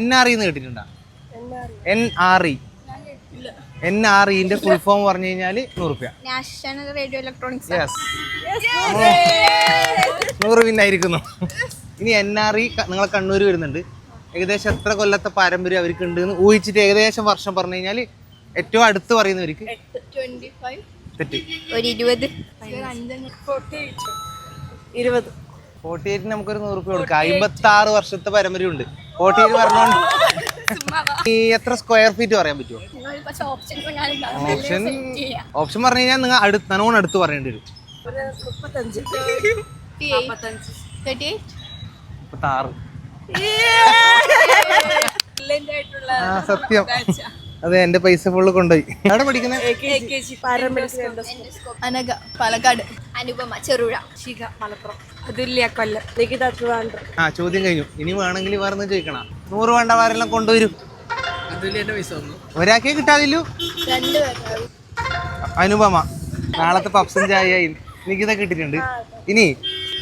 NRE എന്ന് കേട്ടിട്ടുണ്ടോ? NRE. NREന്റെ full form പറഞ്ഞു കഴിഞ്ഞാൽ 100 രൂപ. National radio electronics. 100 പിന്നായിരിക്കുന്നു. ഇനി NRE നിങ്ങളെ കണ്ണൂർ വരുന്നുണ്ട്. ഏകദേശം എത്ര കൊല്ലത്തെ പാരമ്പര്യം അവർക്ക് ഉണ്ട് എന്ന് ഊഹിച്ചിട്ട് ഏകദേശം വർഷം പറഞ്ഞു കഴിഞ്ഞാൽ ഏറ്റവും അടുത്ത് പറയുന്നവർക്ക് 25. തെറ്റ്. ഒരു 20. 48 നമുക്കൊരു 100 രൂപ കൊടുക്കാം. 56 വർഷത്തെ പാരമ്പര്യം ഉണ്ട്. 48 പറഞ്ഞോണ്ട് ഈ എത്ര സ്ക്വയർ ഫീറ്റ് പറയാൻ പറ്റുമോ? ഓപ്ഷൻ പറഞ്ഞു കഴിഞ്ഞാൽ നിങ്ങൾ നല്ലോണം അടുത്ത് പറയേണ്ടി വരും. 36. സത്യം. അതെ, എന്റെ പൈസ ഫുള്ള് കൊണ്ടുപോയി. എവിടെ പഠിക്കുന്നത്? അനഘ പാലക്കാട്, അനുപമ ചെറുപുഴ, ശിഖ മലപ്പുറം, അതുല്യ കൊല്ലം, ലിഖിത ട്രിവാൻഡ്രം. ചോദ്യം കഴിഞ്ഞു. ഇനി വേണമെങ്കിൽ വേറെ ചോദിക്കണം. 100 വേണ്ടവാരെല്ലാം കൊണ്ടുവരും. ഒരാൾക്കേ കിട്ടാതില്ലു. അനുപമ നാളത്തെ പപ്സും ചായ എനിക്കിതാ കിട്ടിയിട്ടുണ്ട്. ഇനി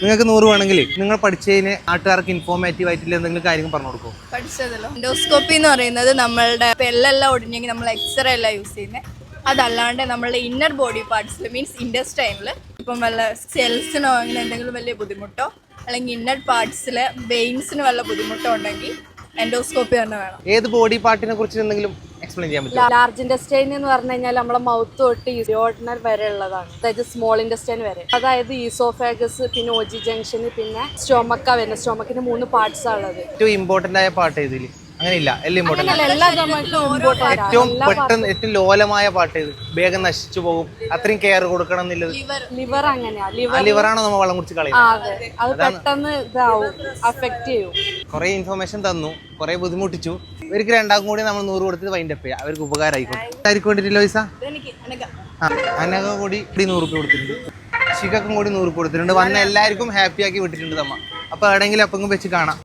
നിങ്ങൾക്ക് 100 വേണമെങ്കിൽ നിങ്ങൾ പഠിച്ചതിന് നാട്ടുകാർക്ക് ഇൻഫോർമേറ്റീവ് ആയിട്ടുള്ള എന്തെങ്കിലും കാര്യങ്ങൾ പറഞ്ഞു കൊടുക്കും. പഠിച്ചതല്ലോ. എൻഡോസ്കോപ്പി എന്ന് പറയുന്നത് നമ്മളുടെ എല്ലാം ഒടിഞ്ഞെങ്കിൽ നമ്മൾ എക്സ്റേ എല്ലാം യൂസ് ചെയ്യുന്നത്. അതല്ലാണ്ട് നമ്മളുടെ ഇന്നർ ബോഡി പാർട്സിൽ മീൻസ് ഇൻഡസ്റ്റൈനിൽ ഇപ്പം വല്ല സെൽസിനോ അങ്ങനെ എന്തെങ്കിലും വലിയ ബുദ്ധിമുട്ടോ അല്ലെങ്കിൽ ഇന്നർ പാർട്സിൽ വെയിൻസിന് വല്ല ബുദ്ധിമുട്ടോ ഉണ്ടെങ്കിൽ എൻഡോസ്കോപ്പി തന്നെ വേണം. ഏത് ബോഡി പാർട്ടിനെ കുറിച്ച് എന്തെങ്കിലും എക്സ്പ്ലെയിൻ ചെയ്യാൻ പറ്റും? ലാർജ് ഇൻഡസ്റ്റൈൻ എന്ന് പറഞ്ഞു കഴിഞ്ഞാൽ നമ്മളെ മൗത്ത് തൊട്ട് യോഡ്നർ വരെ ഉള്ളതാണ്. അതായത് സ്മോൾ ഇൻഡസ്റ്റൈൻ വരെ. അതായത് ഈസോഫാഗസ്, പിന്നെ OG ജംഗ്ഷൻ, പിന്നെ സ്റ്റൊമക്ക വരുന്നത്. സ്റ്റൊമക്കിന് 3 പാർട്സ് ഉള്ളത്. ഏറ്റവും ഇമ്പോർട്ടന്റ് ആയ പാർട്ട് ഏതില്? അങ്ങനെയില്ല, എല്ലാം ഇമ്പോർട്ടന്റ്. ഏറ്റവും പെട്ടെന്ന് ഏറ്റവും ലോലമായ പാർട്ട് ഏത്? വേഗം നശിച്ചു പോകും, അത്രയും കെയർ കൊടുക്കണം എന്നുള്ളത് ലിവർ. അങ്ങനെയാ ലിവറാണോ നമ്മൾ വെള്ളം കുടിച്ച് കളയുന്നത്? അത് പെട്ടെന്ന് ഇതാവും, അഫക്ട് ചെയ്യും. കുറെ ഇൻഫർമേഷൻ തന്നു, കുറെ ബുദ്ധിമുട്ടിച്ചു. ഇവർക്ക് രണ്ടാം കൂടി നമ്മൾ 100 കൊടുത്തിട്ട് വൈൻഡ് അപ്പ് ചെയ്യാം. അവർക്ക് ഉപകാരമായിക്കോട്ടെ. ആയിരിക്കും വേണ്ടിയിട്ടില്ല പൈസ. അനഘ കൂടി 100 രൂപ കൊടുത്തിട്ടുണ്ട്. ശിഖക്കും കൂടി 100 രൂപ കൊടുത്തിട്ടുണ്ട്. വന്ന എല്ലാവർക്കും ഹാപ്പി ആക്കി വിട്ടിട്ടുണ്ട് തമ്മ. അപ്പൊ എവിടെയെങ്കിലും അപ്പം വെച്ച് കാണാം.